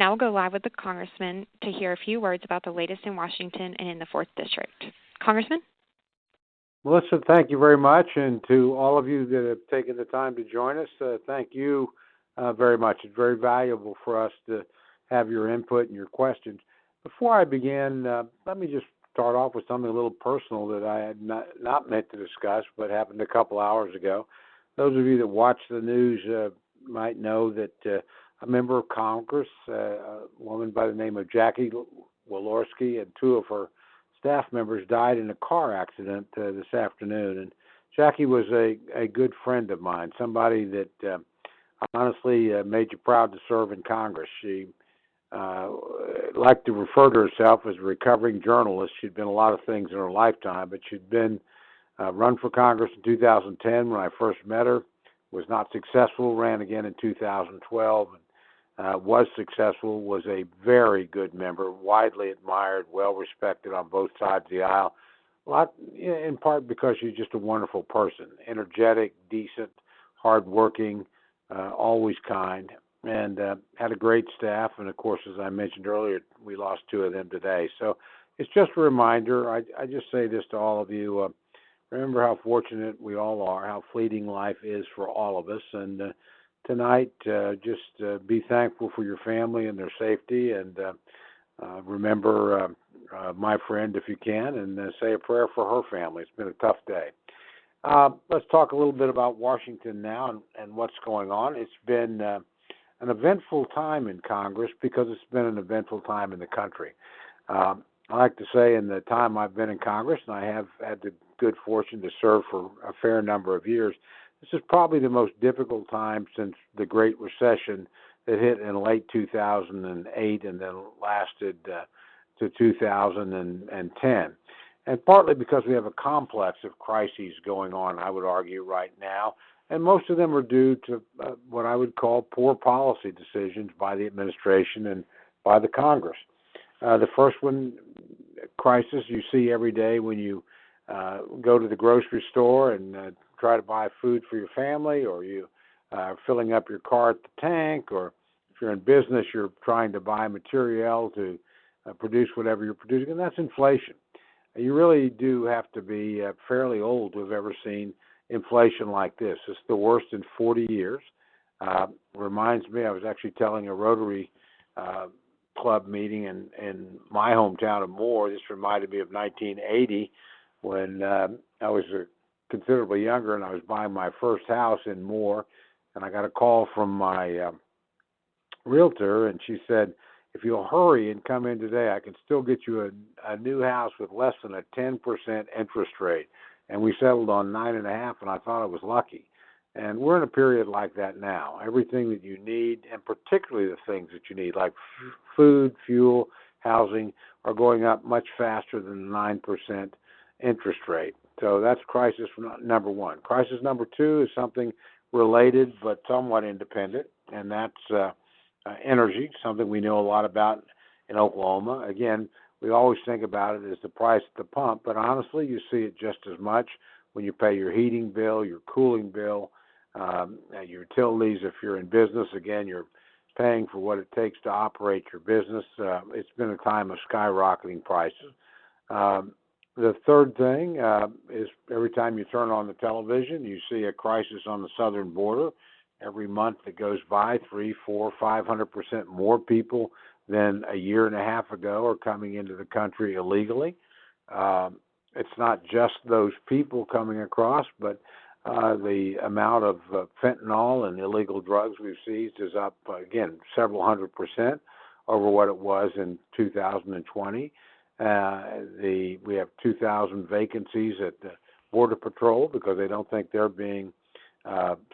Now we'll go live with the Congressman to hear a few words about the latest in Washington and in the 4th District. Congressman? Melissa, thank you very much. And to all of you that have taken the time to join us, thank you very much. It's very valuable for us to have your input and your questions. Before I begin, let me just start off with something a little personal that I had not meant to discuss, but happened a couple hours ago. Those of you that watch the news might know that a member of Congress, a woman by the name of Jackie Walorski, and two of her staff members died in a car accident this afternoon. And Jackie was a good friend of mine, somebody that honestly made you proud to serve in Congress. She liked to refer to herself as a recovering journalist. She'd been a lot of things in her lifetime, but she'd been run for Congress in 2010 when I first met her, was not successful, ran again in 2012, and was successful, was a very good member, widely admired, well-respected on both sides of the aisle, a lot, in part because she's just a wonderful person, energetic, decent, hardworking, always kind, and had a great staff. And, of course, as I mentioned earlier, we lost two of them today. So it's just a reminder. I just say this to all of you. Remember how fortunate we all are, how fleeting life is for all of us. And tonight, just be thankful for your family and their safety. And remember my friend, if you can, and say a prayer for her family. It's been a tough day. Let's talk a little bit about Washington now and what's going on. It's been an eventful time in Congress because it's been an eventful time in the country. I like to say in the time I've been in Congress, and I have had the good fortune to serve for a fair number of years, this is probably the most difficult time since the Great Recession that hit in late 2008 and then lasted to 2010. And partly because we have a complex of crises going on, I would argue, right now. And most of them are due to what I would call poor policy decisions by the administration and by the Congress. The first one, crisis you see every day when you go to the grocery store and try to buy food for your family, or you are filling up your car at the tank, or if you're in business, you're trying to buy material to produce whatever you're producing, and that's inflation. You really do have to be fairly old to have ever seen inflation like this. It's the worst in 40 years. Reminds me, I was actually telling a Rotary Club meeting in my hometown of Moore. This reminded me of 1980 when I was considerably younger and I was buying my first house in Moore, and I got a call from my realtor, and she said, if you'll hurry and come in today, I can still get you a new house with less than a 10% interest rate. And we settled on 9.5%, and I thought I was lucky. And we're in a period like that now. Everything that you need, and particularly the things that you need, like food, fuel, housing, are going up much faster than the 9% interest rate. So that's crisis number one. Crisis number two is something related but somewhat independent, and that's energy, something we know a lot about in Oklahoma. Again, we always think about it as the price at the pump, but honestly, you see it just as much when you pay your heating bill, your cooling bill, your utilities. If you're in business, again, you're paying for what it takes to operate your business. It's been a time of skyrocketing prices. The third thing is every time you turn on the television, you see a crisis on the southern border. Every month that goes by, 300%, 400%, 500% more people than a year and a half ago are coming into the country illegally. It's not just those people coming across, but the amount of fentanyl and illegal drugs we've seized is up, again, several 100% over what it was in 2020. We have 2,000 vacancies at the Border Patrol because they don't think they're being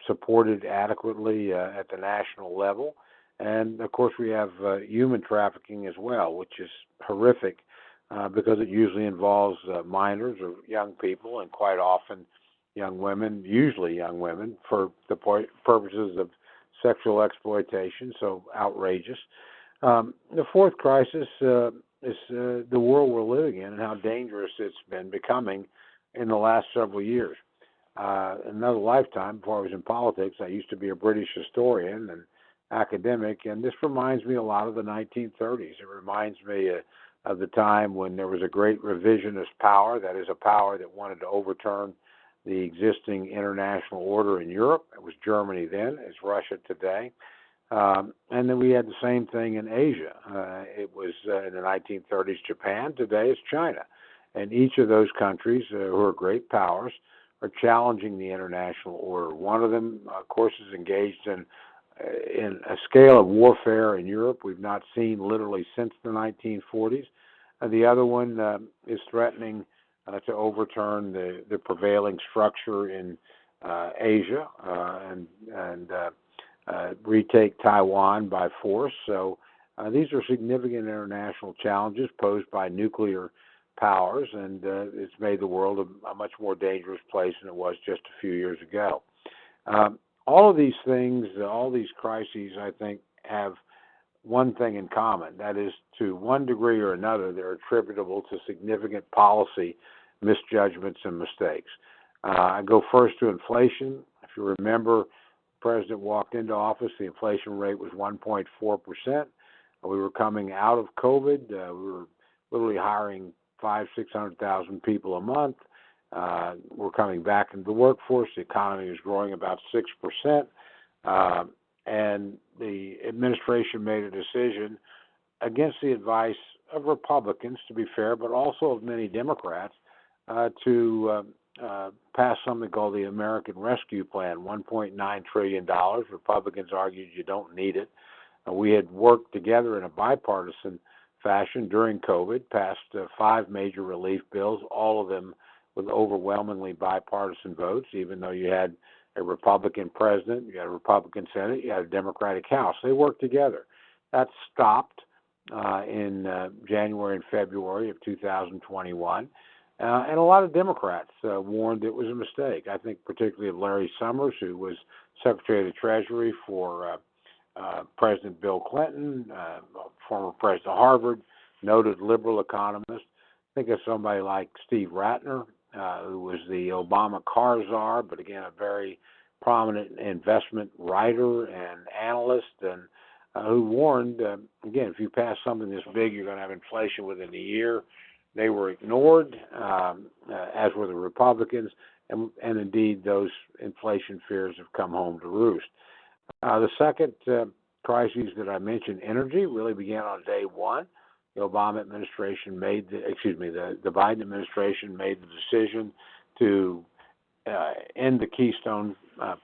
supported adequately at the national level. And, of course, we have human trafficking as well, which is horrific because it usually involves minors or young people, and quite often young women, usually young women, for the purposes of sexual exploitation, so outrageous. The fourth crisis is the world we're living in and how dangerous it's been becoming in the last several years. Another lifetime, before I was in politics, I used to be a British historian, and academic, and this reminds me a lot of the 1930s. It reminds me of the time when there was a great revisionist power, that is, a power that wanted to overturn the existing international order in Europe. It was Germany then, it's Russia today. And then we had the same thing in Asia. It was in the 1930s Japan, today it's China. And each of those countries, who are great powers, are challenging the international order. One of them, of course, is engaged in a scale of warfare in Europe we've not seen literally since the 1940s. The other one is threatening to overturn the prevailing structure in Asia and retake Taiwan by force. So these are significant international challenges posed by nuclear powers, and it's made the world a much more dangerous place than it was just a few years ago. All of these things, all these crises, I think, have one thing in common. That is, to one degree or another, they're attributable to significant policy misjudgments and mistakes. I go first to inflation. If you remember, the president walked into office, the inflation rate was 1.4%. We were coming out of COVID. We were literally hiring 600,000 people a month. We're coming back into the workforce. The economy is growing about 6%. And the administration made a decision against the advice of Republicans, to be fair, but also of many Democrats, to pass something called the American Rescue Plan, $1.9 trillion. Republicans argued you don't need it. We had worked together in a bipartisan fashion during COVID, passed 5 major relief bills, all of them with overwhelmingly bipartisan votes, even though you had a Republican president, you had a Republican Senate, you had a Democratic House. They worked together. That stopped in January and February of 2021. And a lot of Democrats warned it was a mistake. I think particularly of Larry Summers, who was Secretary of the Treasury for President Bill Clinton, former president of Harvard, noted liberal economist. Think of somebody like Steve Ratner, who was the Obama car czar, but again, a very prominent investment writer and analyst, and who warned, again, if you pass something this big, you're going to have inflation within a year. They were ignored, as were the Republicans, and indeed those inflation fears have come home to roost. The second crisis that I mentioned, energy, really began on day one. The Obama administration the Biden administration made the decision to end the Keystone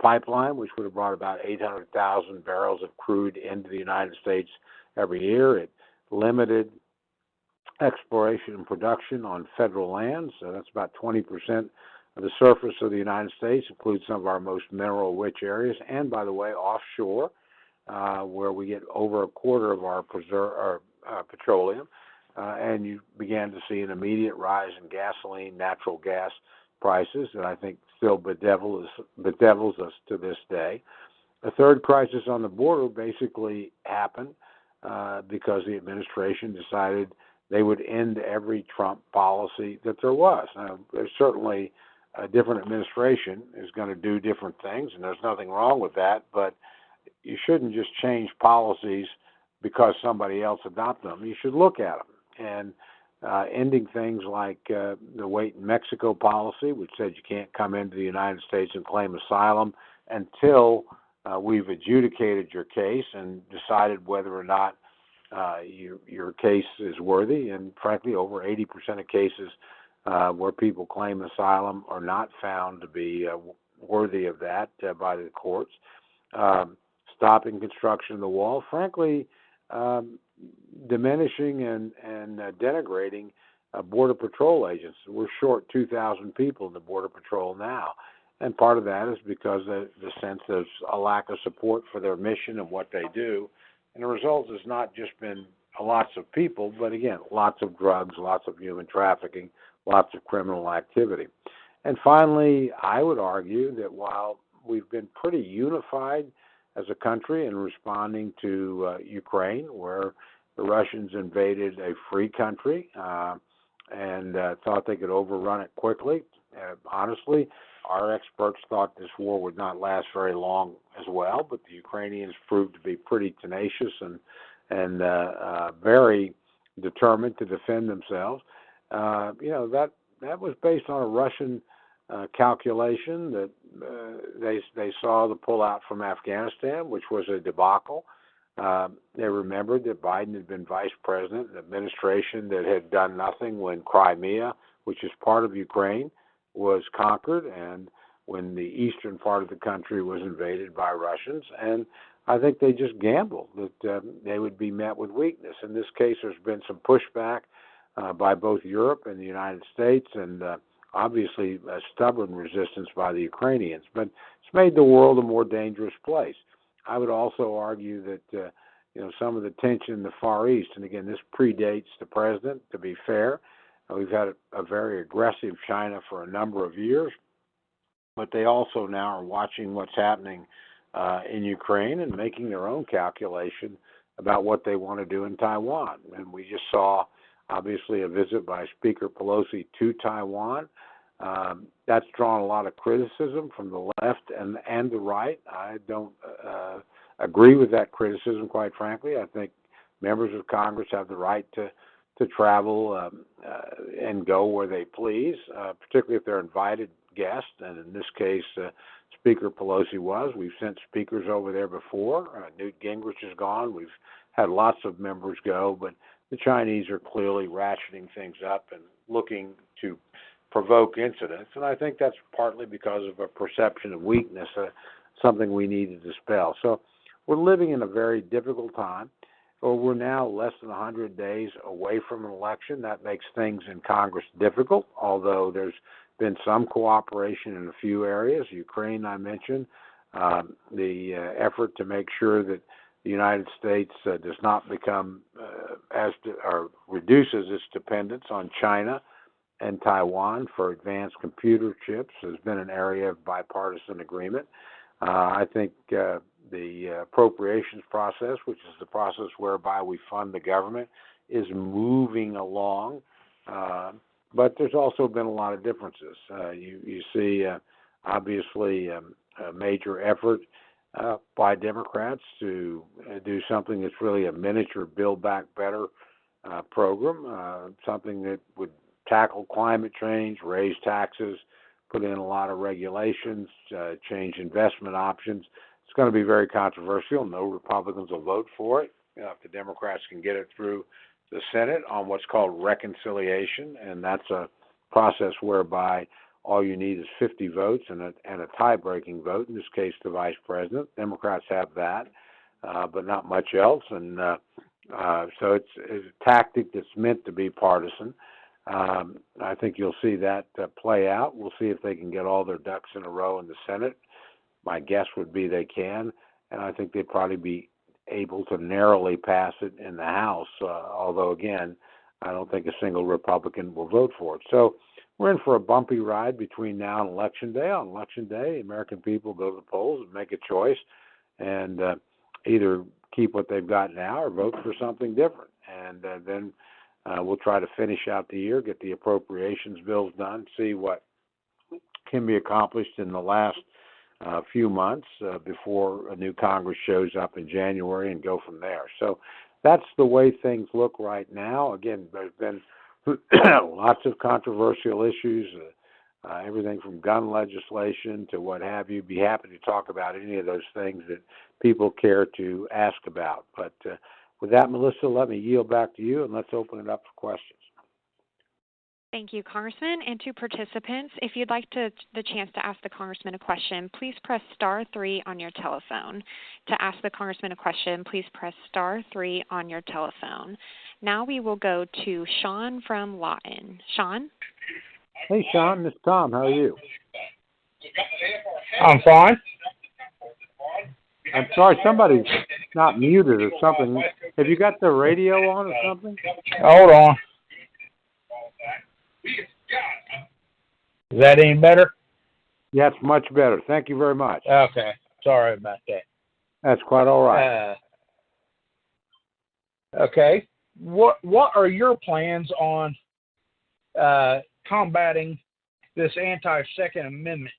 pipeline, which would have brought about 800,000 barrels of crude into the United States every year. It limited exploration and production on federal lands. So that's about 20% of the surface of the United States, includes some of our most mineral-rich areas, and, by the way, offshore, where we get over a quarter of our petroleum. And you began to see an immediate rise in gasoline, natural gas prices that I think still bedevils us to this day. The third crisis on the border basically happened because the administration decided they would end every Trump policy that there was. Now, there's certainly a different administration is going to do different things, and there's nothing wrong with that, but you shouldn't just change policies because somebody else adopted them. You should look at them. And ending things like the Wait in Mexico policy, which said you can't come into the United States and claim asylum until we've adjudicated your case and decided whether or not your case is worthy. And frankly, over 80% of cases where people claim asylum are not found to be worthy of that by the courts. Stopping construction of the wall, frankly, diminishing and denigrating Border Patrol agents. We're short 2,000 people in the Border Patrol now. And part of that is because of the sense of a lack of support for their mission and what they do. And the result has not just been lots of people, but again, lots of drugs, lots of human trafficking, lots of criminal activity. And finally, I would argue that while we've been pretty unified as a country in responding to Ukraine, where the Russians invaded a free country and thought they could overrun it quickly, Honestly, our experts thought this war would not last very long as well, but the Ukrainians proved to be pretty tenacious and very determined to defend themselves. That was based on a Russian calculation that they saw the pullout from Afghanistan, which was a debacle. They remembered that Biden had been vice president, an administration that had done nothing when Crimea, which is part of Ukraine, was conquered, and when the eastern part of the country was invaded by Russians. And I think they just gambled that they would be met with weakness. In this case, there's been some pushback by both Europe and the United States, and obviously a stubborn resistance by the Ukrainians. But it's made the world a more dangerous place. I would also argue that some of the tension in the Far East, and again, this predates the president, to be fair. We've had a very aggressive China for a number of years, but they also now are watching what's happening in Ukraine and making their own calculation about what they want to do in Taiwan. And we just saw, obviously, a visit by Speaker Pelosi to Taiwan. That's drawn a lot of criticism from the left and the right. I don't agree with that criticism, quite frankly. I think members of Congress have the right to travel and go where they please, particularly if they're invited guests. And in this case, Speaker Pelosi was. We've sent speakers over there before. Newt Gingrich is gone. We've had lots of members go, but the Chinese are clearly ratcheting things up and looking to provoke incidents. And I think that's partly because of a perception of weakness, something we need to dispel. So we're living in a very difficult time. We're now less than 100 days away from an election. That makes things in Congress difficult, although there's been some cooperation in a few areas. Ukraine, I mentioned, the effort to make sure that the United States does not become or reduces its dependence on China and Taiwan for advanced computer chips has been an area of bipartisan agreement. I think the appropriations process, which is the process whereby we fund the government, is moving along. But there's also been a lot of differences. You see, obviously, a major effort by Democrats to do something that's really a miniature Build Back Better program, something that would tackle climate change, raise taxes, put in a lot of regulations, change investment options. It's going to be very controversial. No Republicans will vote for it. If the Democrats can get it through the Senate on what's called reconciliation, and that's a process whereby all you need is 50 votes and a tie-breaking vote, in this case the vice president. Democrats have that, but not much else. And so it's a tactic that's meant to be partisan. I think you'll see that play out. We'll see if they can get all their ducks in a row in the Senate. My guess would be they can, and I think they'd probably be able to narrowly pass it in the House, although, again, I don't think a single Republican will vote for it. So we're in for a bumpy ride between now and Election Day. On Election Day, American people go to the polls and make a choice and either keep what they've got now or vote for something different. And then we'll try to finish out the year, get the appropriations bills done, see what can be accomplished in the last few months before a new Congress shows up in January and go from there. So that's the way things look right now. Again, there's been lots of controversial issues, everything from gun legislation to what have you. Be happy to talk about any of those things that people care to ask about. But with that, Melissa, let me yield back to you, and let's open it up for questions. Thank you, Congressman. And to participants, if you'd like the chance to ask the Congressman a question, please press *3 on your telephone. To ask the Congressman a question, please press *3 on your telephone. Now we will go to Sean from Lawton. Sean? Hey, Sean, this is Tom. How are you? I'm fine. I'm sorry, somebody's not muted or something. Have you got the radio on or something? Hold on. Is that any better? Yeah, it's much better. Thank you very much. Okay. Sorry about that. That's quite all right. Okay. What are your plans on combating this anti-Second Amendment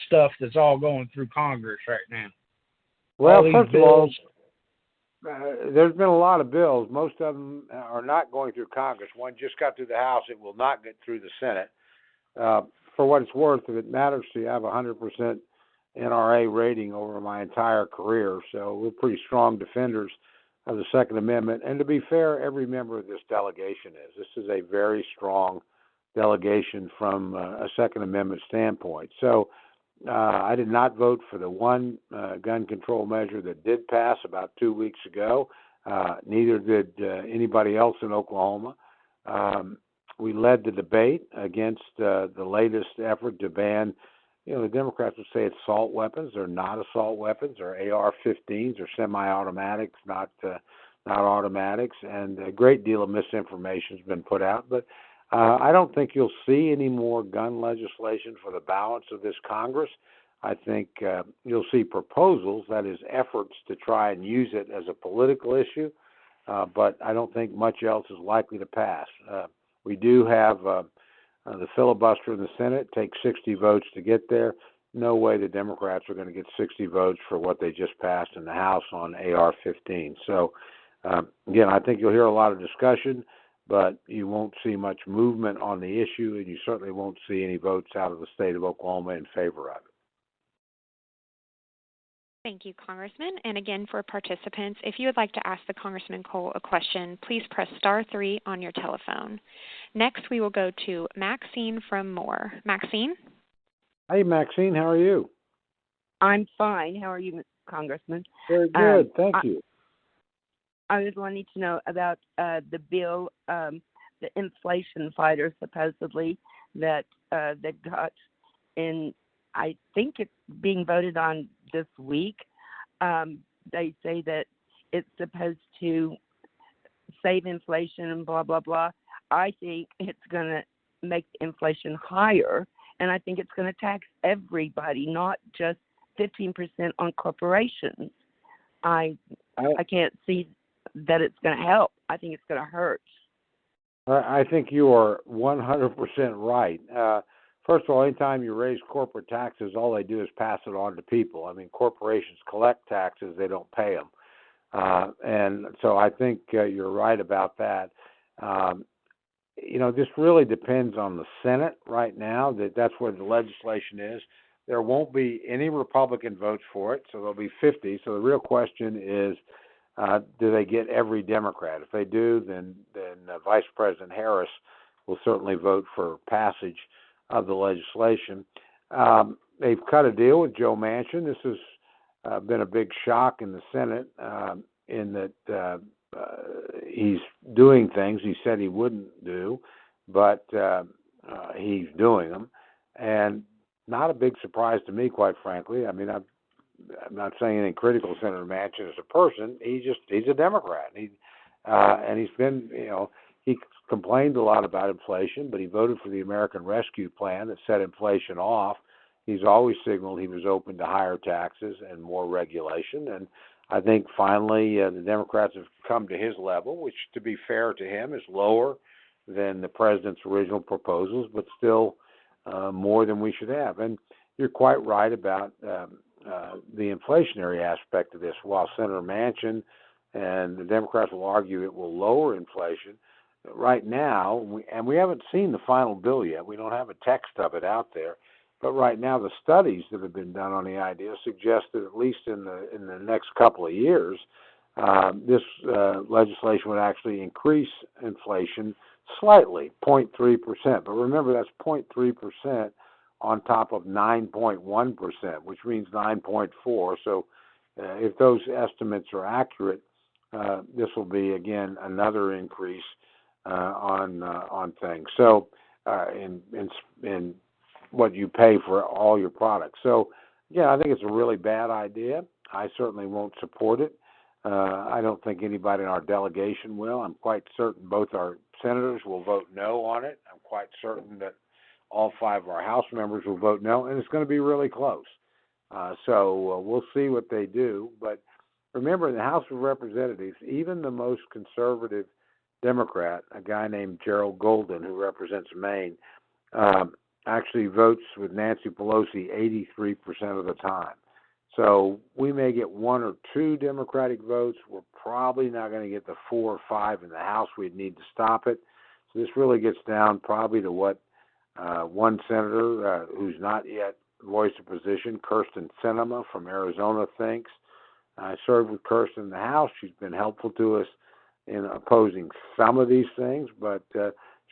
stuff that's all going through Congress right now? Well, these first of all, bills. there's been a lot of bills. Most of them are not going through Congress. One just got through the House. It will not get through the Senate. For what it's worth, if it matters to you, I have a 100% NRA rating over my entire career, so we're pretty strong defenders of the Second Amendment. And to be fair, every member of this delegation is. This is a very strong delegation from a Second Amendment standpoint. So I did not vote for the one gun control measure that did pass about 2 weeks ago. Neither did anybody else in Oklahoma. We led the debate against the latest effort to ban, the Democrats would say it's assault weapons. They're not assault weapons. They're AR-15s or semi-automatics, not automatics. And a great deal of misinformation has been put out. But I don't think you'll see any more gun legislation for the balance of this Congress. I think you'll see proposals, that is, efforts to try and use it as a political issue. But I don't think much else is likely to pass. We do have the filibuster in the Senate. It takes 60 votes to get there. No way the Democrats are going to get 60 votes for what they just passed in the House on AR-15. So, again, I think you'll hear a lot of discussion, but you won't see much movement on the issue, and you certainly won't see any votes out of the state of Oklahoma in favor of it. Thank you, Congressman. And again, for participants, if you would like to ask the Congressman Cole a question, please press *3 on your telephone. Next, we will go to Maxine from Moore. Maxine? Hey, Maxine, how are you? I'm fine. How are you, Congressman? Very good, thank you. I was wanting to know about the bill, the inflation fighter, supposedly, that they've got in, I think it's being voted on this week. They say that it's supposed to save inflation and blah, blah, blah. I think it's going to make inflation higher, and I think it's going to tax everybody, not just 15% on corporations. I can't see that it's going to help. I think it's going to hurt. I think you are 100% right. First of all, anytime you raise corporate taxes, all they do is pass it on to people. I mean, corporations collect taxes, they don't pay them. And so I think you're right about that. This really depends on the Senate right now. That's where the legislation is. There won't be any Republican votes for it, so there'll be 50. So the real question is, do they get every Democrat? If they do, then Vice President Harris will certainly vote for passage of the legislation. They've cut a deal with Joe Manchin. This has been a big shock in the Senate in that he's doing things he said he wouldn't do, but he's doing them. And not a big surprise to me, quite frankly. I mean, I'm not saying anything critical of Senator Manchin as a person. He's a Democrat. And he's been, he complained a lot about inflation, but he voted for the American Rescue Plan that set inflation off. He's always signaled he was open to higher taxes and more regulation. And I think finally the Democrats have come to his level, which, to be fair to him, is lower than the president's original proposals, but still more than we should have. And you're quite right about the inflationary aspect of this. While Senator Manchin and the Democrats will argue it will lower inflation, right now, we haven't seen the final bill yet. We don't have a text of it out there. But right now, the studies that have been done on the idea suggest that at least in the next couple of years, this legislation would actually increase inflation slightly, 0.3%. But remember, that's 0.3% on top of 9.1%, which means 9.4%. So if those estimates are accurate, this will be, again, another increase on things. So in what you pay for all your products. So, yeah, I think it's a really bad idea. I certainly won't support it. I don't think anybody in our delegation will. I'm quite certain both our senators will vote no on it. I'm quite certain that all 5 of our House members will vote no, and it's going to be really close. So we'll see what they do. But remember, in the House of Representatives, even the most conservative Democrat, a guy named Gerald Golden, who represents Maine, actually votes with Nancy Pelosi 83% of the time. So we may get 1 or 2 Democratic votes. We're probably not going to get the 4 or 5 in the House we'd need to stop it. So this really gets down probably to what one senator who's not yet voiced a position, Kirsten Sinema from Arizona, thinks. I served with Kirsten in the House. She's been helpful to us in opposing some of these things, but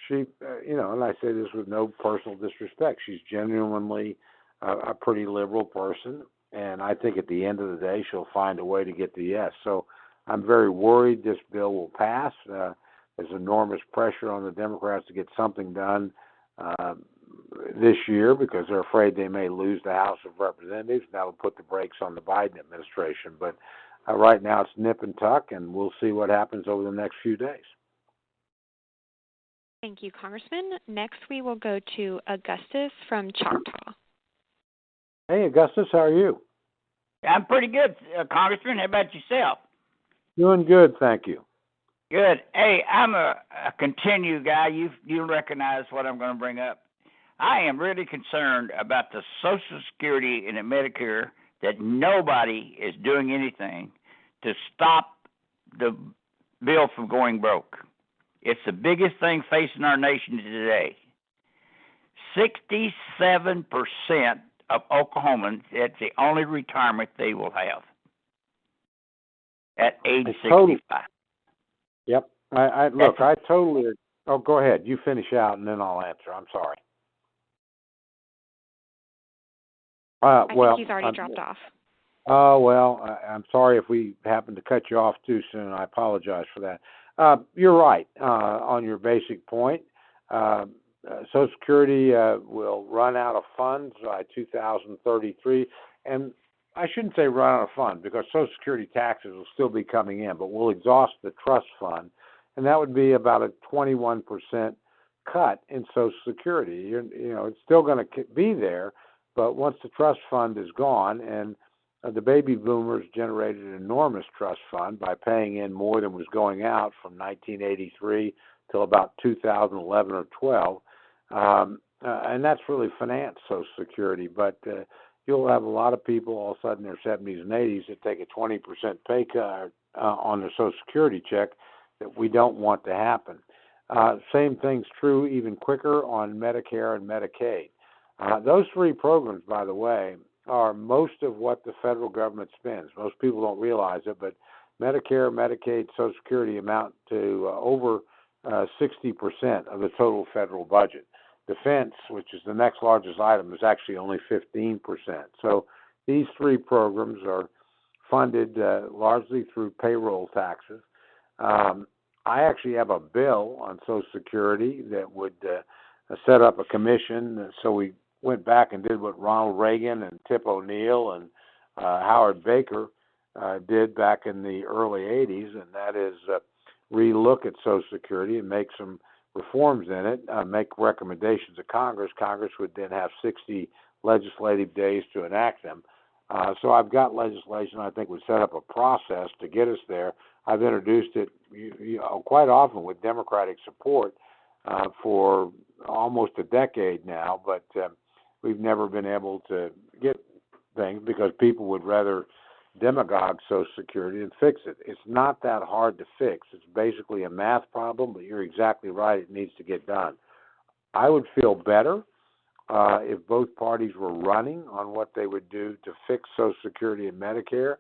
she, and I say this with no personal disrespect, she's genuinely a pretty liberal person, and I think at the end of the day she'll find a way to get the yes. So I'm very worried this bill will pass. There's enormous pressure on the Democrats to get something done this year because they're afraid they may lose the House of Representatives. That will put the brakes on the Biden administration. But right now it's nip and tuck, and we'll see what happens over the next few days. Thank you, Congressman. Next, we will go to Augustus from Choctaw. Hey, Augustus, how are you? I'm pretty good, Congressman. How about yourself? Doing good, thank you. Good. Hey, I'm a continue guy. You'll recognize what I'm going to bring up. I am really concerned about the Social Security and the Medicare, that nobody is doing anything to stop the bill from going broke. It's the biggest thing facing our nation today. 67% of Oklahomans, that's the only retirement they will have at age 65. Yep. I totally. Oh, go ahead. You finish out, and then I'll answer. I'm sorry. I think he's already dropped off. Oh, well, I'm sorry if we happened to cut you off too soon. I apologize for that. You're right on your basic point. Social Security will run out of funds by 2033, and I shouldn't say run out of funds because Social Security taxes will still be coming in, but we'll exhaust the trust fund, and that would be about a 21% cut in Social Security. It's still going to be there, but once the trust fund is gone, and the baby boomers generated an enormous trust fund by paying in more than was going out from 1983 till about 2011 or 12, and that's really financed Social Security. But you'll have a lot of people all of a sudden in their 70s and 80s that take a 20% pay cut on their Social Security check that we don't want to happen. Same thing's true even quicker on Medicare and Medicaid. Those 3 programs, by the way, are most of what the federal government spends. Most people don't realize it, but Medicare, Medicaid, Social Security amount to over 60% of the total federal budget. Defense, which is the next largest item, is actually only 15%. So these 3 programs are funded largely through payroll taxes. I actually have a bill on Social Security that would set up a commission. So we went back and did what Ronald Reagan and Tip O'Neill and Howard Baker did back in the early 80s, and that is relook at Social Security and make some reforms in it, make recommendations to Congress. Congress would then have 60 legislative days to enact them. So I've got legislation I think would set up a process to get us there. I've introduced it quite often with Democratic support for almost a decade now, but we've never been able to get things because people would rather demagogue Social Security and fix it. It's not that hard to fix. It's basically a math problem, but you're exactly right. It needs to get done. I would feel better if both parties were running on what they would do to fix Social Security and Medicare,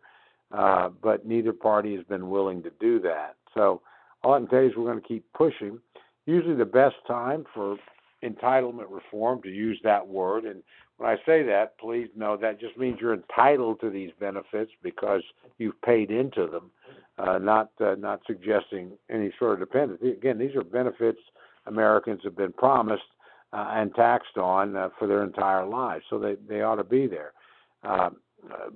but neither party has been willing to do that. So all I can tell you is we're going to keep pushing. Usually the best time for entitlement reform, to use that word, and when I say that, please know that just means you're entitled to these benefits because you've paid into them, not suggesting any sort of dependence. Again, these are benefits Americans have been promised and taxed on for their entire lives, so they ought to be there.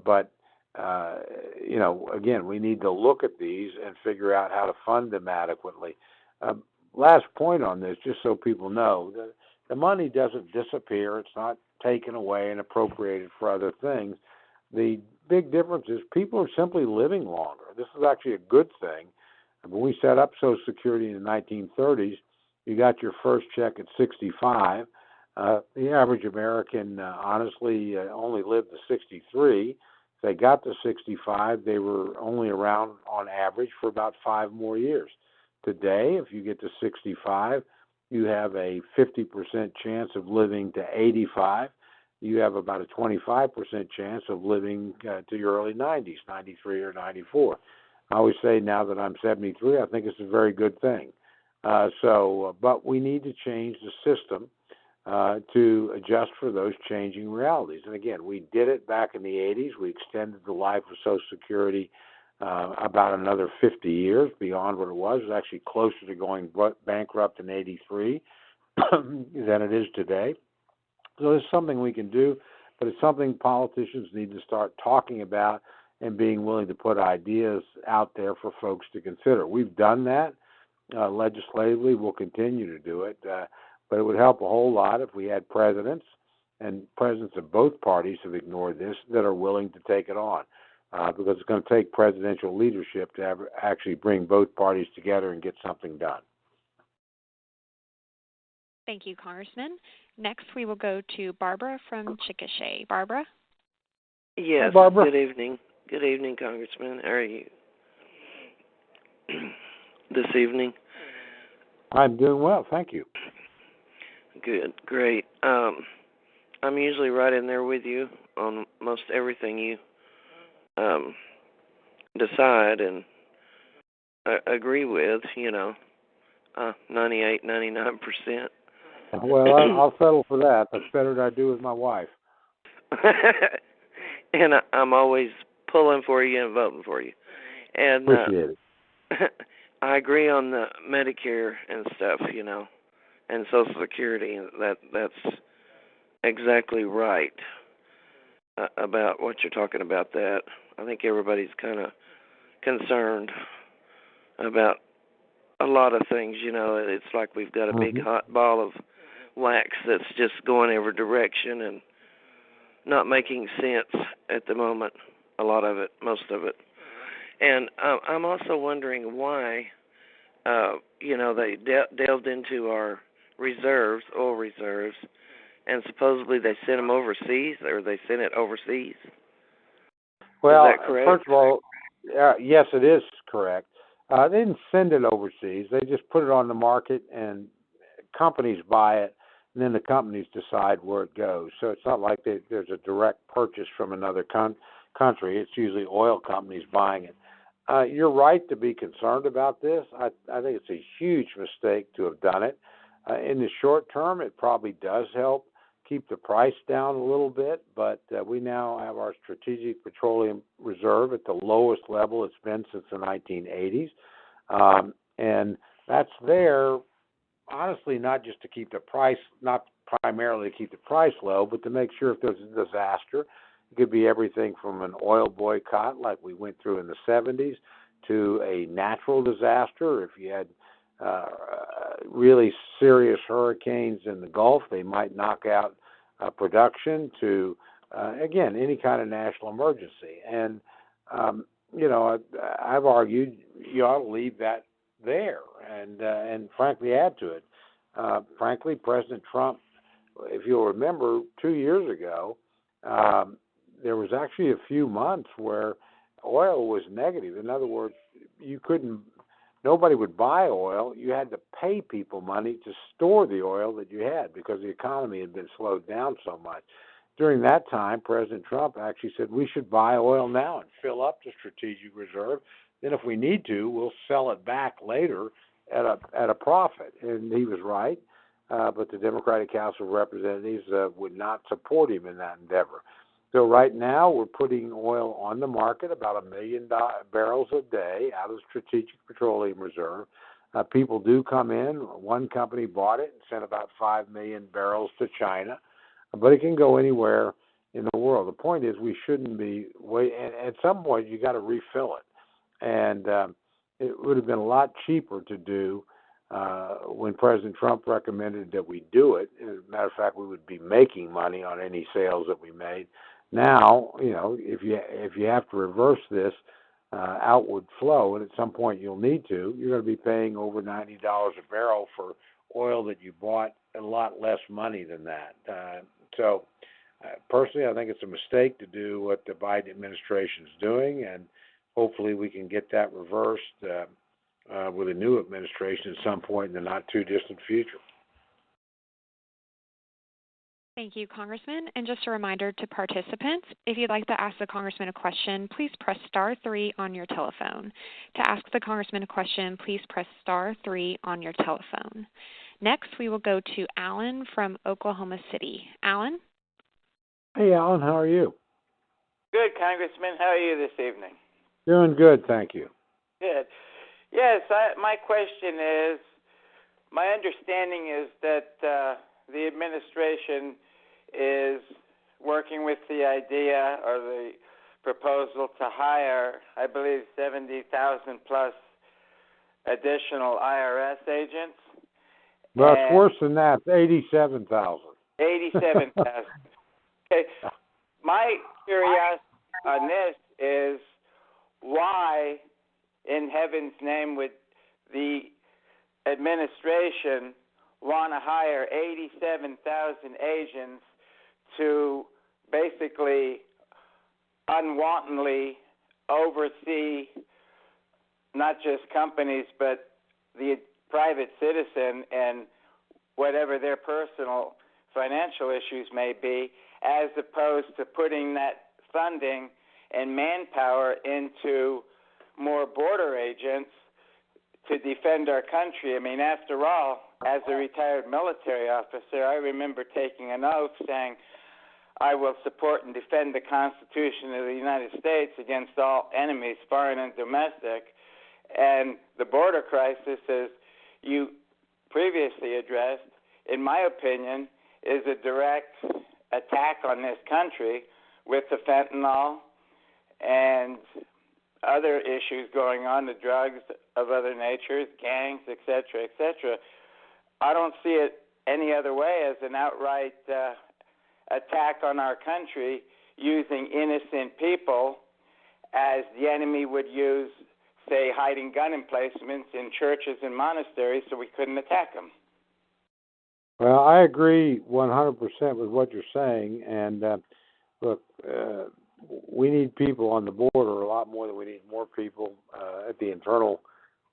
But again, we need to look at these and figure out how to fund them adequately. Last point on this, just so people know, the money doesn't disappear. It's not taken away and appropriated for other things. The big difference is people are simply living longer. This is actually a good thing. When we set up Social Security in the 1930s, you got your first check at 65. The average American, honestly, only lived to 63. If they got to 65, they were only around on average for about 5 more years. Today, if you get to 65, you have a 50% chance of living to 85. You have about a 25% chance of living to your early 90s, 93 or 94. I always say now that I'm 73, I think it's a very good thing. But we need to change the system to adjust for those changing realities. And again, we did it back in the 80s. We extended the life of Social Security about another 50 years beyond what it was. It was actually closer to going bankrupt in 83 than it is today. So it's something we can do, but it's something politicians need to start talking about and being willing to put ideas out there for folks to consider. We've done that legislatively. We'll continue to do it, but it would help a whole lot if we had presidents, and presidents of both parties have ignored this, that are willing to take it on, because it's going to take presidential leadership to actually bring both parties together and get something done. Thank you, Congressman. Next, we will go to Barbara from Chickasha. Barbara? Yes, Hi, Barbara. Good evening. Good evening, Congressman. How are you this evening? I'm doing well, thank you. Good, great. I'm usually right in there with you on most everything you decide and agree with, 98, 99%. Well, I'll settle for that. That's better than I do with my wife. And I'm always pulling for you and voting for you. And appreciate it. I agree on the Medicare and stuff, and Social Security. That's exactly right about what you're talking about. That I think everybody's kind of concerned about a lot of things. It's like we've got a big hot ball of wax that's just going every direction and not making sense at the moment. A lot of it, most of it. And I'm also wondering why, they delved into our reserves, oil reserves, and supposedly they sent them overseas, or they sent it overseas. Well, is that correct? First of all, yes, it is correct. They didn't send it overseas. They just put it on the market, and companies buy it, and then the companies decide where it goes. So it's not like there's a direct purchase from another country. It's usually oil companies buying it. You're right to be concerned about this. I think it's a huge mistake to have done it. In the short term, it probably does help keep the price down a little bit, but we now have our Strategic Petroleum Reserve at the lowest level it's been since the 1980s. And that's there, honestly, not just to keep the price, not primarily to keep the price low, but to make sure if there's a disaster, it could be everything from an oil boycott like we went through in the 70s to a natural disaster. If you had really serious hurricanes in the Gulf, they might knock out production, to, again, any kind of national emergency. And, I've argued you ought to leave that there and frankly add to it. Frankly, President Trump, if you'll remember, 2 years ago, there was actually a few months where oil was negative. In other words, nobody would buy oil. You had to pay people money to store the oil that you had because the economy had been slowed down so much. During that time, President Trump actually said we should buy oil now and fill up the strategic reserve. Then if we need to, we'll sell it back later at a profit. And he was right, but the Democratic House of Representatives would not support him in that endeavor. So right now we're putting oil on the market, about 1 million barrels a day out of the Strategic Petroleum Reserve. People do come in. One company bought it and sent about 5 million barrels to China, but it can go anywhere in the world. The point is we shouldn't be at some point you got to refill it. And it would have been a lot cheaper to do when President Trump recommended that we do it. As a matter of fact, we would be making money on any sales that we made. Now, if you have to reverse this, outward flow, and at some point you'll need to. You're going to be paying over $90 a barrel for oil that you bought a lot less money than that. Personally, I think it's a mistake to do what the Biden administration is doing, and hopefully we can get that reversed with a new administration at some point in the not-too-distant future. Thank you, Congressman. And just a reminder to participants, if you'd like to ask the Congressman a question, please press star 3 on your telephone. To ask the Congressman a question, please press star 3 on your telephone. Next, we will go to Alan from Oklahoma City. Alan? Hey, Alan, how are you? Good, Congressman. How are you this evening? Doing good, thank you. Good. Yes, my question is, my understanding is that the administration is working with the idea or the proposal to hire, I believe, 70,000 plus additional IRS agents. Well, it's worse than that. It's 87,000. 87,000. Okay. My curiosity on this is why, in heaven's name, would the administration want to hire 87,000 agents to basically unwantonly oversee not just companies but the private citizen and whatever their personal financial issues may be, as opposed to putting that funding and manpower into more border agents to defend our country? I mean, after all, as a retired military officer, I remember taking an oath saying, I will support and defend the Constitution of the United States against all enemies, foreign and domestic. And the border crisis, as you previously addressed, in my opinion, is a direct attack on this country with the fentanyl and other issues going on, the drugs of other natures, gangs, et cetera, I don't see it any other way as an outright attack on our country, using innocent people as the enemy would use, say, hiding gun emplacements in churches and monasteries so we couldn't attack them. Well, I agree 100% with what you're saying, and look, we need people on the border a lot more than we need more people at the Internal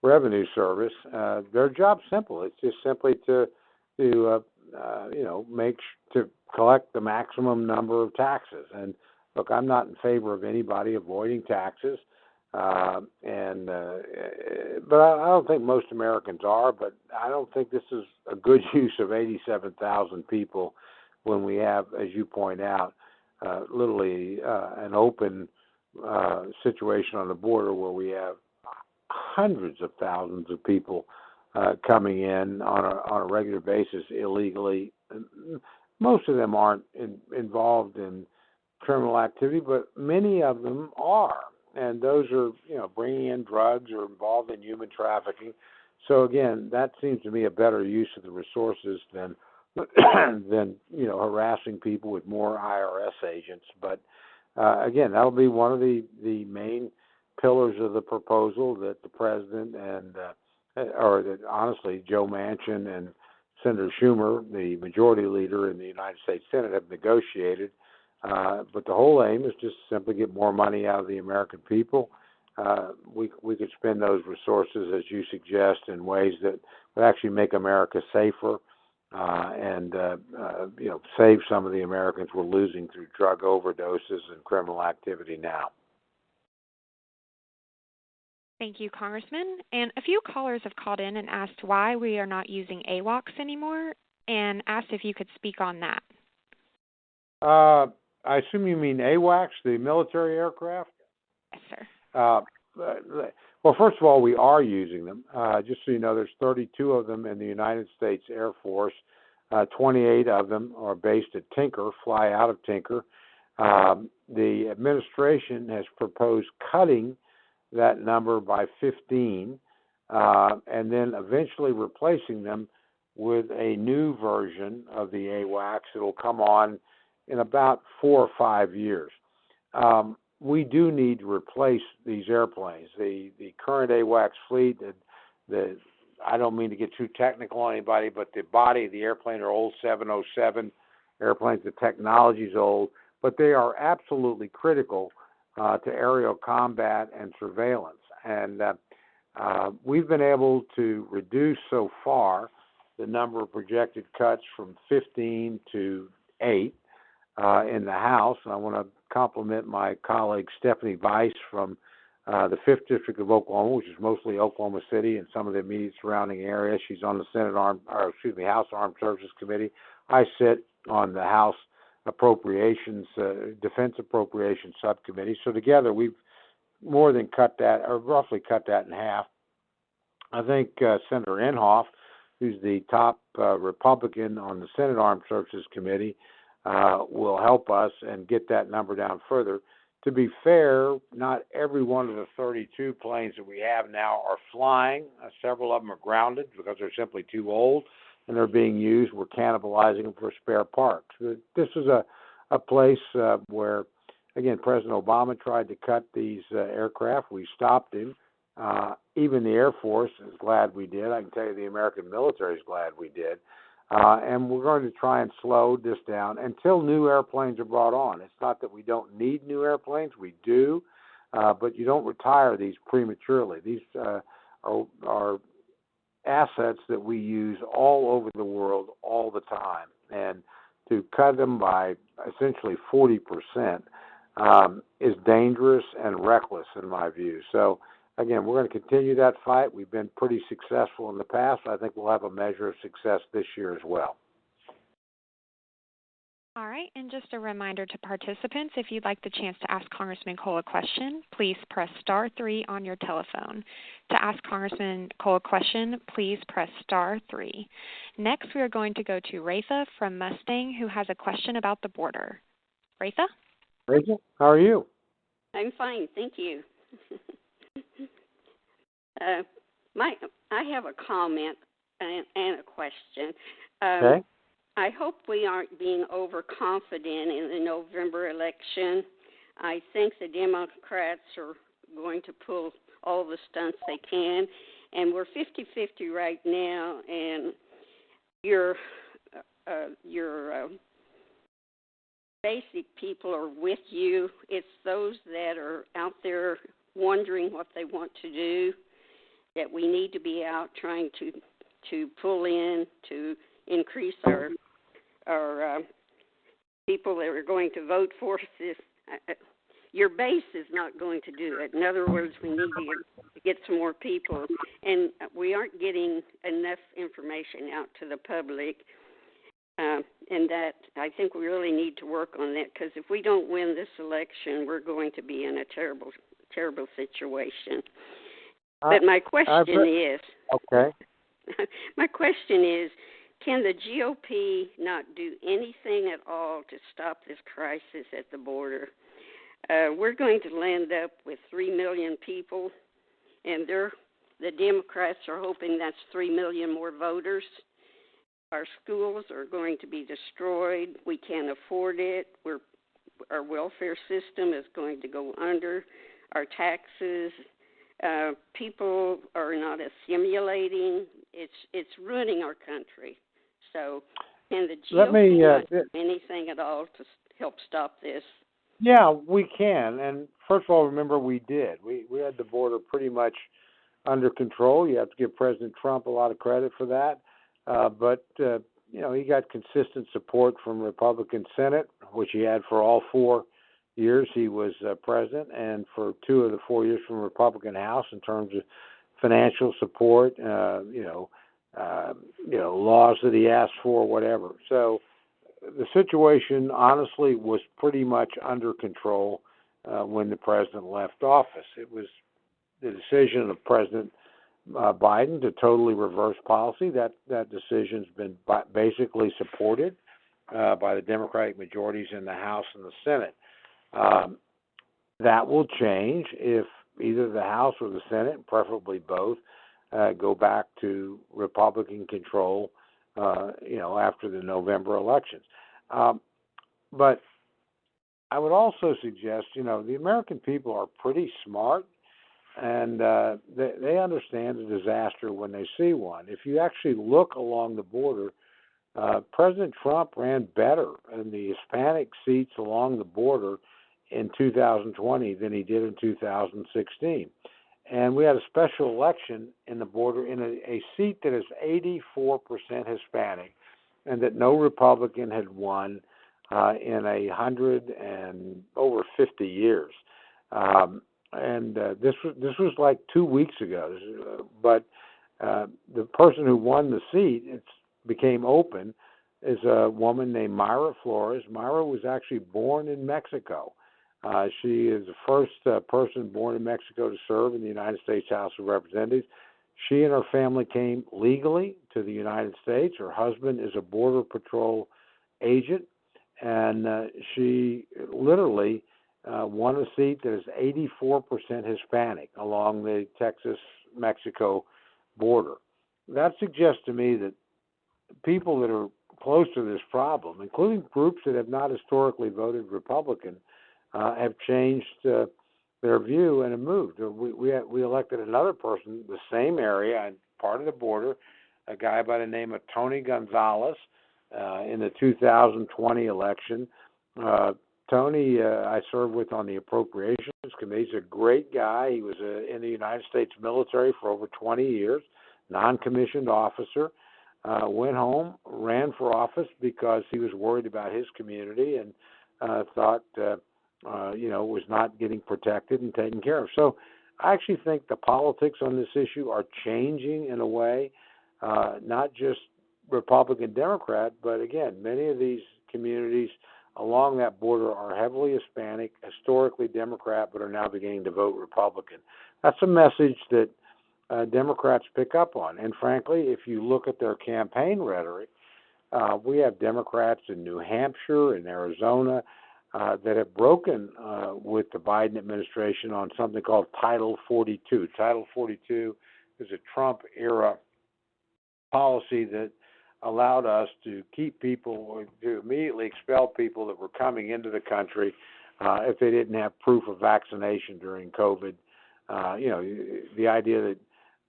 Revenue Service. Their job's simple. It's just simply to collect the maximum number of taxes. And look, I'm not in favor of anybody avoiding taxes, but I don't think most Americans are. But I don't think this is a good use of 87,000 people when we have, as you point out, literally an open situation on the border where we have hundreds of thousands of people coming in on a regular basis illegally. Most of them aren't involved in criminal activity, but many of them are, and those are bringing in drugs or involved in human trafficking. So again, that seems to me a better use of the resources than harassing people with more IRS agents. But again, that'll be one of the main pillars of the proposal that the president honestly Joe Manchin and Senator Schumer, the majority leader in the United States Senate, have negotiated. But the whole aim is just simply get more money out of the American people. We could spend those resources, as you suggest, in ways that would actually make America safer and save some of the Americans we're losing through drug overdoses and criminal activity now. Thank you, Congressman. And a few callers have called in and asked why we are not using AWACS anymore, and asked if you could speak on that. I assume you mean AWACS, the military aircraft? Yes, sir. Well, first of all, we are using them. Just so you know, there's 32 of them in the United States Air Force. 28 of them are based at Tinker, fly out of Tinker. The administration has proposed cutting that number by 15 and then eventually replacing them with a new version of the AWACS. It'll come on in about 4 or 5 years. we do need to replace these airplanes. The current AWACS fleet, I don't mean to get too technical on anybody, but the body of the airplane are old 707 airplanes. The technology's old, but they are absolutely critical to aerial combat and surveillance. And we've been able to reduce so far the number of projected cuts from 15 to 8 in the House. And I want to compliment my colleague Stephanie Weiss from the 5th District of Oklahoma, which is mostly Oklahoma City and some of the immediate surrounding areas. She's on the House Armed Services Committee. I sit on the House Appropriations, Defense Appropriations Subcommittee. So together we've more than cut that, or roughly cut that in half. I think Senator Inhofe, who's the top Republican on the Senate Armed Services Committee, will help us and get that number down further. To be fair, not every one of the 32 planes that we have now are flying. Several of them are grounded because they're simply too old and they're being used. We're cannibalizing them for spare parts. This is a place where, again, President Obama tried to cut these aircraft. We stopped him. Even the Air Force is glad we did. I can tell you the American military is glad we did. And we're going to try and slow this down until new airplanes are brought on. It's not that we don't need new airplanes. We do. But you don't retire these prematurely. These are assets that we use all over the world all the time. And to cut them by essentially 40% is dangerous and reckless in my view. So, again, we're going to continue that fight. We've been pretty successful in the past. I think we'll have a measure of success this year as well. All right, and just a reminder to participants, if you'd like the chance to ask Congressman Cole a question, please press *3 on your telephone. To ask Congressman Cole a question, please press *3. Next, we are going to go to Ratha from Mustang, who has a question about the border. Ratha? Ratha, how are you? I'm fine, thank you. I have a comment and a question. Okay. I hope we aren't being overconfident in the November election. I think the Democrats are going to pull all the stunts they can, and we're 50-50 right now, and your basic people are with you. It's those that are out there wondering what they want to do that we need to be out trying to pull in to increase our people that are going to vote for us. Your base is not going to do it. In other words, we need to get some more people, and we aren't getting enough information out to the public. And that I think we really need to work on that, because if we don't win this election, we're going to be in a terrible situation. But my question is, okay. My question is, can the GOP not do anything at all to stop this crisis at the border? We're going to land up with 3 million people, and the Democrats are hoping that's 3 million more voters. Our schools are going to be destroyed. We can't afford it. Our welfare system is going to go under. Our taxes, people are not assimilating. It's ruining our country. So can the GOP do anything at all to help stop this? Yeah, we can. And first of all, remember we did. We had the border pretty much under control. You have to give President Trump a lot of credit for that. But he got consistent support from Republican Senate, which he had for all 4 years he was president, and for 2 of the 4 years from Republican House in terms of financial support, laws that he asked for, whatever. So the situation, honestly, was pretty much under control when the president left office. It was the decision of President Biden to totally reverse policy. That decision's been basically supported by the Democratic majorities in the House and the Senate. That will change if either the House or the Senate, preferably both, go back to Republican control, after the November elections. But I would also suggest, the American people are pretty smart, and they understand a disaster when they see one. If you actually look along the border, President Trump ran better in the Hispanic seats along the border in 2020 than he did in 2016. And we had a special election in the border in a seat that is 84% Hispanic, and that no Republican had won in 150 years. This was like 2 weeks ago. But the person who won the seat, it became open, is a woman named Mayra Flores. Mayra was actually born in Mexico. She is the first person born in Mexico to serve in the United States House of Representatives. She and her family came legally to the United States. Her husband is a Border Patrol agent, and she literally won a seat that is 84% Hispanic along the Texas-Mexico border. That suggests to me that people that are close to this problem, including groups that have not historically voted Republican, have changed their view and have moved. We elected another person, the same area and part of the border, a guy by the name of Tony Gonzalez, in the 2020 election. Tony, I served with on the Appropriations Committee. He's a great guy. He was in the United States military for over 20 years, non-commissioned officer. Went home, ran for office because he was worried about his community and thought, was not getting protected and taken care of. So I actually think the politics on this issue are changing in a way, not just Republican, Democrat, but again, many of these communities along that border are heavily Hispanic, historically Democrat, but are now beginning to vote Republican. That's a message that Democrats pick up on. And frankly, if you look at their campaign rhetoric, we have Democrats in New Hampshire and Arizona that have broken with the Biden administration on something called Title 42. Title 42 is a Trump-era policy that allowed us to keep people, to immediately expel people that were coming into the country if they didn't have proof of vaccination during COVID. The idea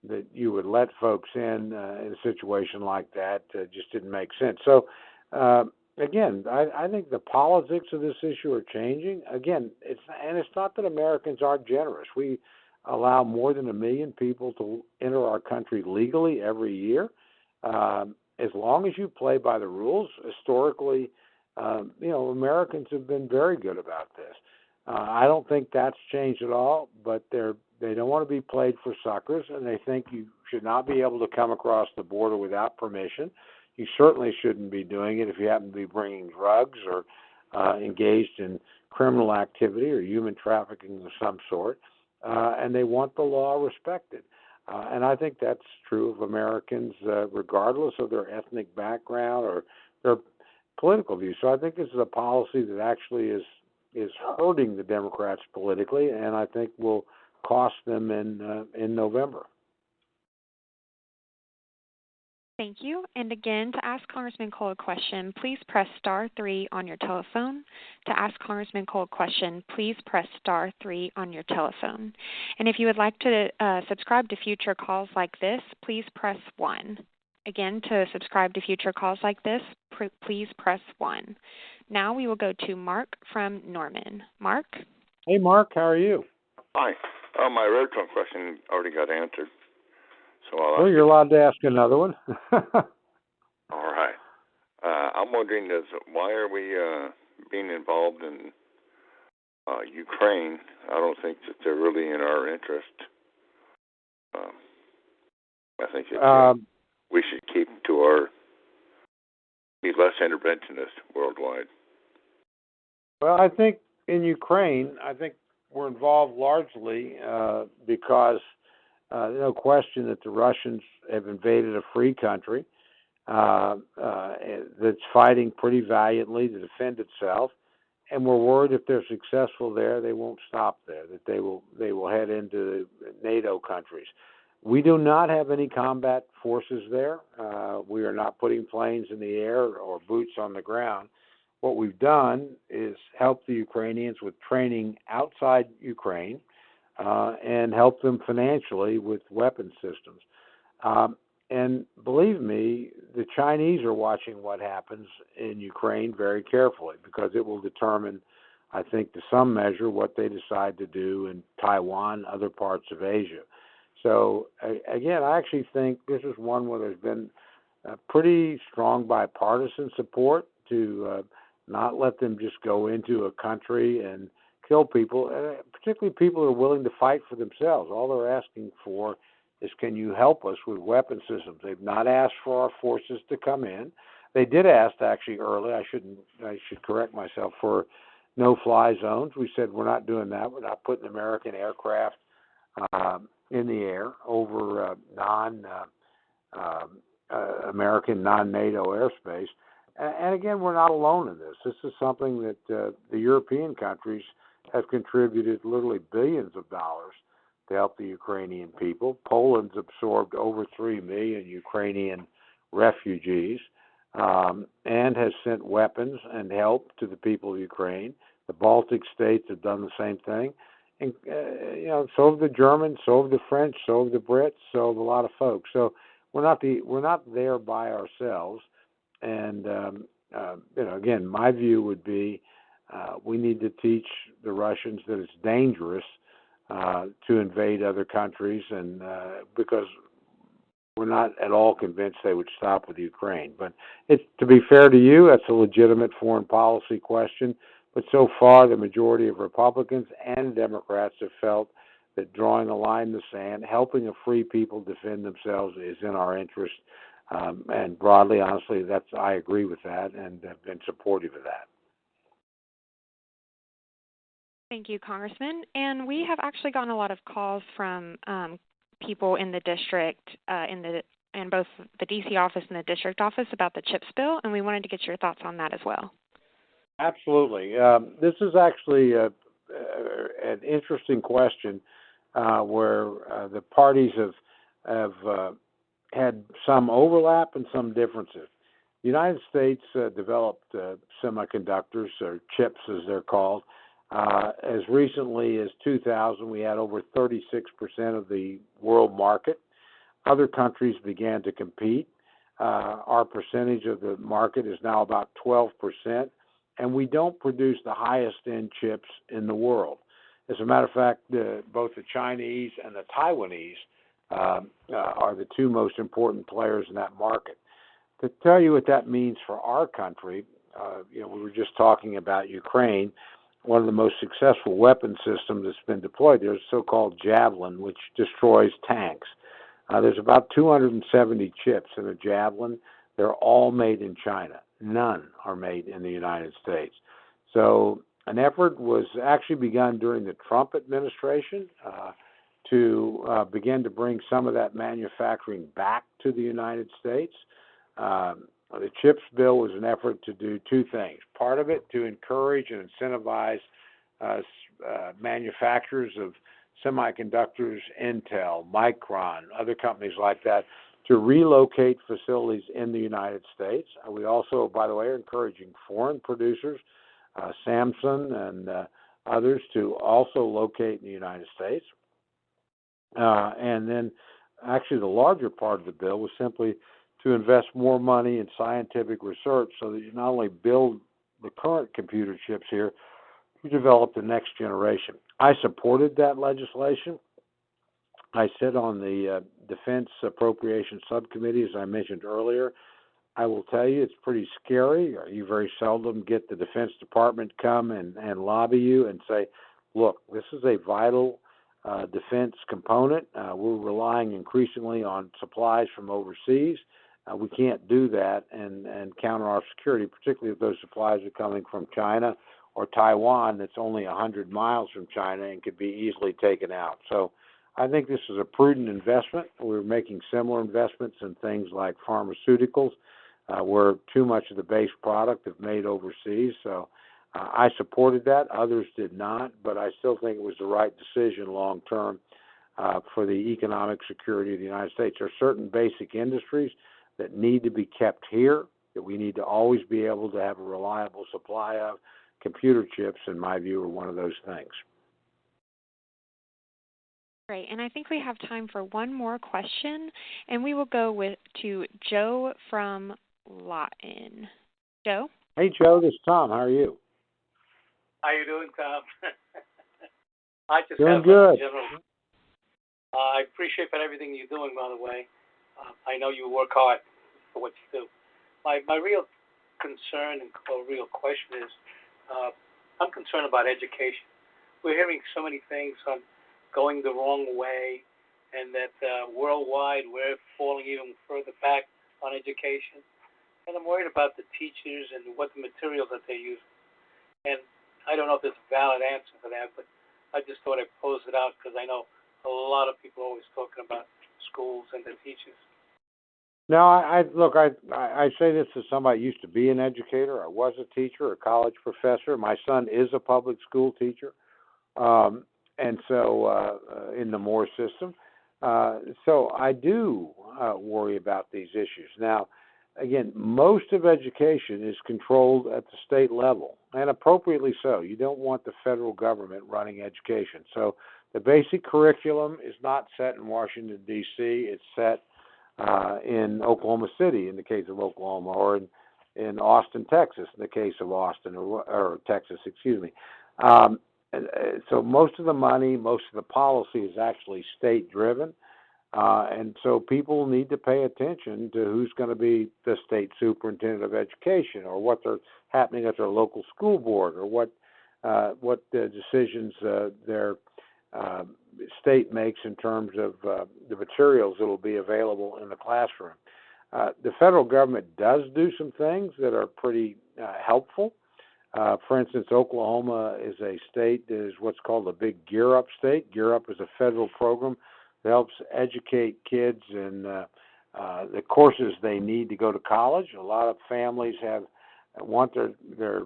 that you would let folks in a situation like that just didn't make sense. So, again, I think the politics of this issue are changing. Again, it's not that Americans aren't generous. We allow more than 1 million people to enter our country legally every year. As long as you play by the rules, historically, Americans have been very good about this. I don't think that's changed at all, but they don't want to be played for suckers, and they think you should not be able to come across the border without permission. You certainly shouldn't be doing it if you happen to be bringing drugs or engaged in criminal activity or human trafficking of some sort, and they want the law respected. And I think that's true of Americans regardless of their ethnic background or their political views. So I think this is a policy that actually is hurting the Democrats politically, and I think will cost them in November. Thank you. And again, to ask Congressman Cole a question, please press *3 on your telephone. To ask Congressman Cole a question, please press *3 on your telephone. And if you would like to subscribe to future calls like this, please press 1. Again, to subscribe to future calls like this, please press 1. Now we will go to Mark from Norman. Mark? Hey, Mark, how are you? Hi. My original question already got answered. So well, you're allowed to ask another one. All right. I'm wondering, why are we being involved in Ukraine? I don't think that they're really in our interest. I think we should keep to be less interventionist worldwide. Well, I think in Ukraine, we're involved largely because no question that the Russians have invaded a free country that's fighting pretty valiantly to defend itself, and we're worried if they're successful there, they won't stop there, that they will head into NATO countries. We do not have any combat forces there. We are not putting planes in the air or boots on the ground. what we've done is help the Ukrainians with training outside Ukraine and help them financially with weapon systems. And believe me, the Chinese are watching what happens in Ukraine very carefully because it will determine, I think, to some measure, what they decide to do in Taiwan, other parts of Asia. So, again, I actually think this is one where there's been pretty strong bipartisan support to not let them just go into a country and kill people, particularly people who are willing to fight for themselves. All they're asking for is, can you help us with weapon systems? They've not asked for our forces to come in. They did ask actually early. I should correct myself, for no-fly zones. We said we're not doing that. We're not putting American aircraft in the air over American non-NATO airspace. And again, we're not alone in this. This is something that the European countries have contributed literally billions of dollars to help the Ukrainian people. Poland's absorbed over 3 million Ukrainian refugees and has sent weapons and help to the people of Ukraine. The Baltic states have done the same thing. And, so have the Germans, so have the French, so have the Brits, so have a lot of folks. So we're not there by ourselves. And, again, my view would be we need to teach the Russians that it's dangerous to invade other countries, and because we're not at all convinced they would stop with Ukraine. But to be fair to you, that's a legitimate foreign policy question. But so far, the majority of Republicans and Democrats have felt that drawing a line in the sand, helping a free people defend themselves, is in our interest. And broadly, honestly, I agree with that and have been supportive of that. Thank you, Congressman. And we have actually gotten a lot of calls from people in the district, in both the D.C. office and the district office, about the CHIPS bill, and we wanted to get your thoughts on that as well. Absolutely. This is actually an interesting question where the parties have had some overlap and some differences. The United States developed semiconductors, or chips as they're called. As recently as 2000, we had over 36% of the world market. Other countries began to compete. Our percentage of the market is now about 12%, and we don't produce the highest-end chips in the world. As a matter of fact, both the Chinese and the Taiwanese are the two most important players in that market. To tell you what that means for our country, we were just talking about Ukraine. One of the most successful weapon systems that's been deployed there is so-called Javelin, which destroys tanks. There's about 270 chips in a Javelin. They're all made in China. None are made in the United States. So an effort was actually begun during the Trump administration to begin to bring some of that manufacturing back to the United States. The CHIPS bill was an effort to do two things. Part of it to encourage and incentivize manufacturers of semiconductors, Intel, Micron, other companies like that, to relocate facilities in the United States. We also, by the way, are encouraging foreign producers, Samsung and others, to also locate in the United States. And then actually the larger part of the bill was simply to invest more money in scientific research so that you not only build the current computer chips here, you develop the next generation. I supported that legislation. I sit on the Defense Appropriations Subcommittee, as I mentioned earlier. I will tell you, it's pretty scary. You very seldom get the Defense Department come and lobby you and say, look, this is a vital defense component. We're relying increasingly on supplies from overseas. We can't do that and counter our security, particularly if those supplies are coming from China or Taiwan that's only 100 miles from China and could be easily taken out. So I think this is a prudent investment. We're making similar investments in things like pharmaceuticals, where too much of the base product is made overseas. So I supported that. Others did not, but I still think it was the right decision long term for the economic security of the United States. There are certain basic industries that need to be kept here. that we need to always be able to have a reliable supply of. Computer chips, in my view, are one of those things. Great, and I think we have time for one more question, and we will go to Joe from Lawton. Joe? Hey, Joe, this is Tom. How are you? How you doing, Tom? I just doing have good. General. I appreciate everything you're doing, by the way. I know you work hard for what you do. My real concern or real question is, I'm concerned about education. We're hearing so many things on going the wrong way, and that worldwide we're falling even further back on education. And I'm worried about the teachers and what the materials that they use. And I don't know if there's a valid answer for that, but I just thought I'd pose it out because I know a lot of people are always talking about schools and the teachers. No, I say this as somebody who used to be an educator. I was a teacher, a college professor. My son is a public school teacher, and so in the Moore system. So I do worry about these issues. Now, again, most of education is controlled at the state level, and appropriately so. You don't want the federal government running education. So the basic curriculum is not set in Washington, D.C. It's set in Oklahoma City, in the case of Oklahoma, or in Austin, Texas, in the case of Austin, or Texas, excuse me. So most of the money, most of the policy is actually state-driven, and so people need to pay attention to who's going to be the state superintendent of education, or what they're happening at their local school board, or what decisions their state makes in terms of the materials that will be available in the classroom. The federal government does do some things that are pretty helpful. For instance, Oklahoma is a state that is what's called a big Gear Up state. Gear Up is a federal program that helps educate kids in the courses they need to go to college. A lot of families want their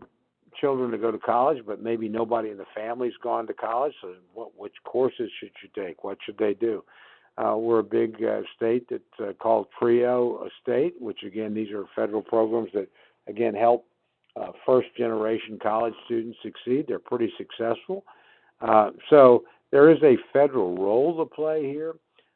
children to go to college, but maybe nobody in the family's gone to college. So which courses should you take? What should they do? We're a big state that's called TRIO state, which again, these are federal programs that again help first-generation college students succeed. They're pretty successful. So there is a federal role to play here,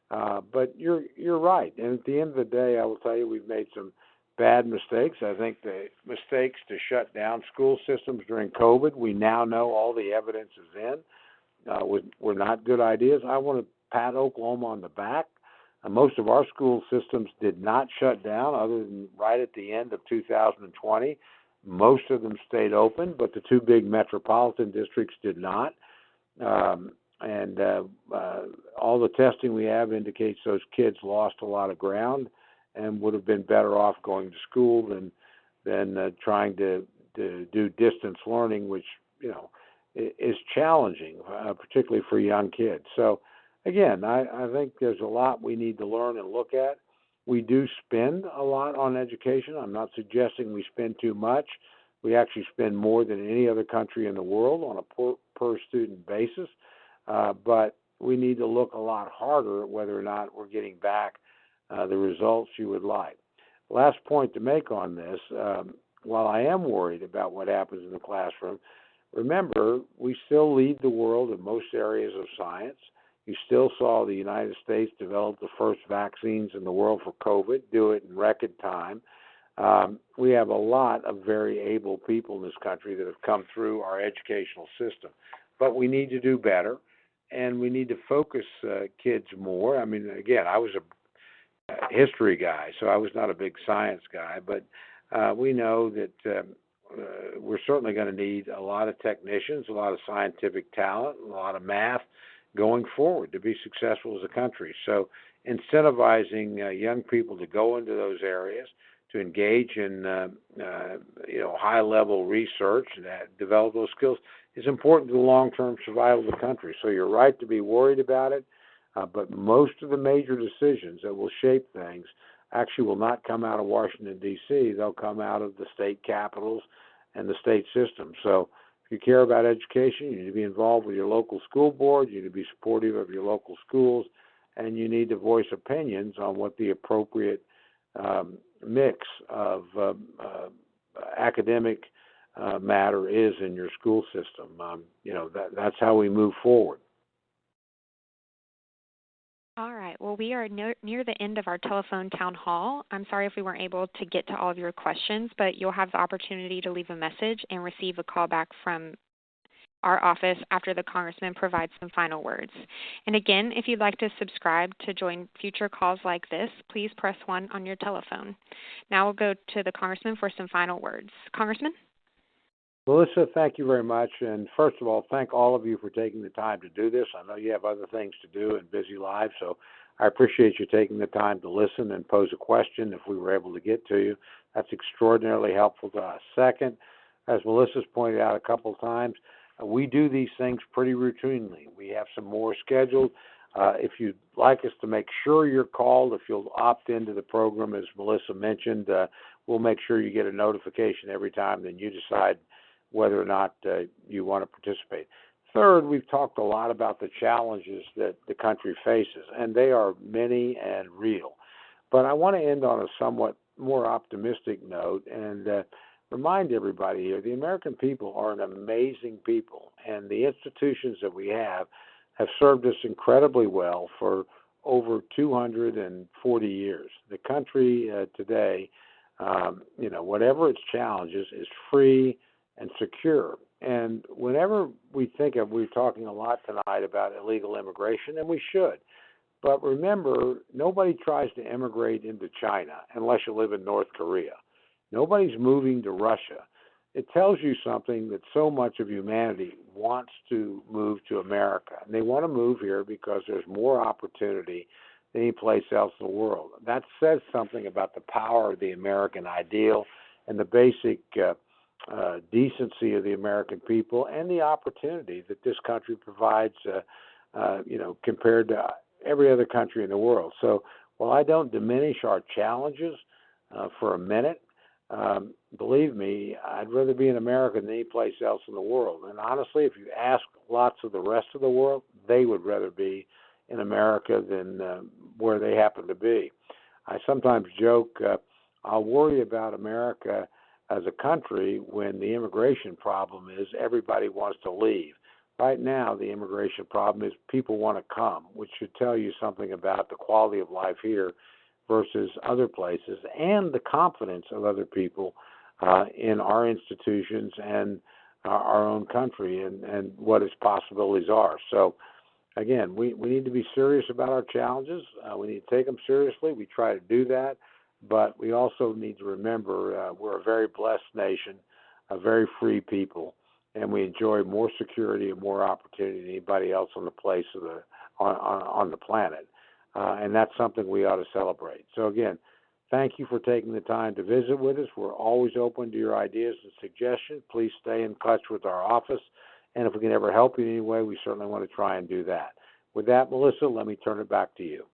but you're right. And at the end of the day, I will tell you, we've made some bad mistakes. I think the mistakes to shut down school systems during COVID, we now know all the evidence is in, were not good ideas. I want to pat Oklahoma on the back. Most of our school systems did not shut down other than right at the end of 2020. Most of them stayed open, but the two big metropolitan districts did not. And all the testing we have indicates those kids lost a lot of ground and would have been better off going to school than trying to do distance learning, which is challenging, particularly for young kids. So again, I think there's a lot we need to learn and look at. We do spend a lot on education. I'm not suggesting we spend too much. We actually spend more than any other country in the world on a per student basis, but we need to look a lot harder at whether or not we're getting back the results you would like. Last point to make on this, while I am worried about what happens in the classroom, remember, we still lead the world in most areas of science. You still saw the United States develop the first vaccines in the world for COVID, do it in record time. We have a lot of very able people in this country that have come through our educational system. But we need to do better, and we need to focus kids more. I mean, again, I was a history guy, so I was not a big science guy, but we know that we're certainly going to need a lot of technicians, a lot of scientific talent, a lot of math going forward to be successful as a country. So incentivizing young people to go into those areas, to engage in high-level research and develop those skills is important to the long-term survival of the country. So you're right to be worried about it, but most of the major decisions that will shape things actually will not come out of Washington, D.C. They'll come out of the state capitals and the state system. So if you care about education, you need to be involved with your local school board, you need to be supportive of your local schools, and you need to voice opinions on what the appropriate mix of academic matter is in your school system. That's how we move forward. All right. Well, we are near the end of our telephone town hall. I'm sorry if we weren't able to get to all of your questions, but you'll have the opportunity to leave a message and receive a call back from our office after the Congressman provides some final words. And again, if you'd like to subscribe to join future calls like this, please press 1 on your telephone. Now we'll go to the Congressman for some final words. Congressman? Melissa, thank you very much. And first of all, thank all of you for taking the time to do this. I know you have other things to do in busy lives, so I appreciate you taking the time to listen and pose a question if we were able to get to you. That's extraordinarily helpful to us. Second, as Melissa's pointed out a couple of times, we do these things pretty routinely. We have some more scheduled. If you'd like us to make sure you're called, if you'll opt into the program, as Melissa mentioned, we'll make sure you get a notification every time, then you decide whether or not you want to participate. Third, we've talked a lot about the challenges that the country faces, and they are many and real. But I want to end on a somewhat more optimistic note and remind everybody here, the American people are an amazing people, and the institutions that we have served us incredibly well for over 240 years. The country today, whatever its challenges, is free and secure. And whenever we think of, we're talking a lot tonight about illegal immigration, and we should. But remember, nobody tries to immigrate into China unless you live in North Korea. Nobody's moving to Russia. It tells you something that so much of humanity wants to move to America. And they want to move here because there's more opportunity than any place else in the world. That says something about the power of the American ideal and the basic decency of the American people and the opportunity that this country provides, compared to every other country in the world. So while I don't diminish our challenges for a minute, believe me, I'd rather be in America than any place else in the world. And honestly, if you ask lots of the rest of the world, they would rather be in America than where they happen to be. I sometimes joke, I'll worry about America as a country when the immigration problem is everybody wants to leave. Right now, the immigration problem is people want to come, which should tell you something about the quality of life here versus other places and the confidence of other people in our institutions and our own country and what its possibilities are. So, again, we need to be serious about our challenges. We need to take them seriously. We try to do that. But we also need to remember we're a very blessed nation, a very free people, and we enjoy more security and more opportunity than anybody else on the place of on the planet. And that's something we ought to celebrate. So again, thank you for taking the time to visit with us. We're always open to your ideas and suggestions. Please stay in touch with our office. And if we can ever help you in any way, we certainly want to try and do that. With that, Melissa, let me turn it back to you.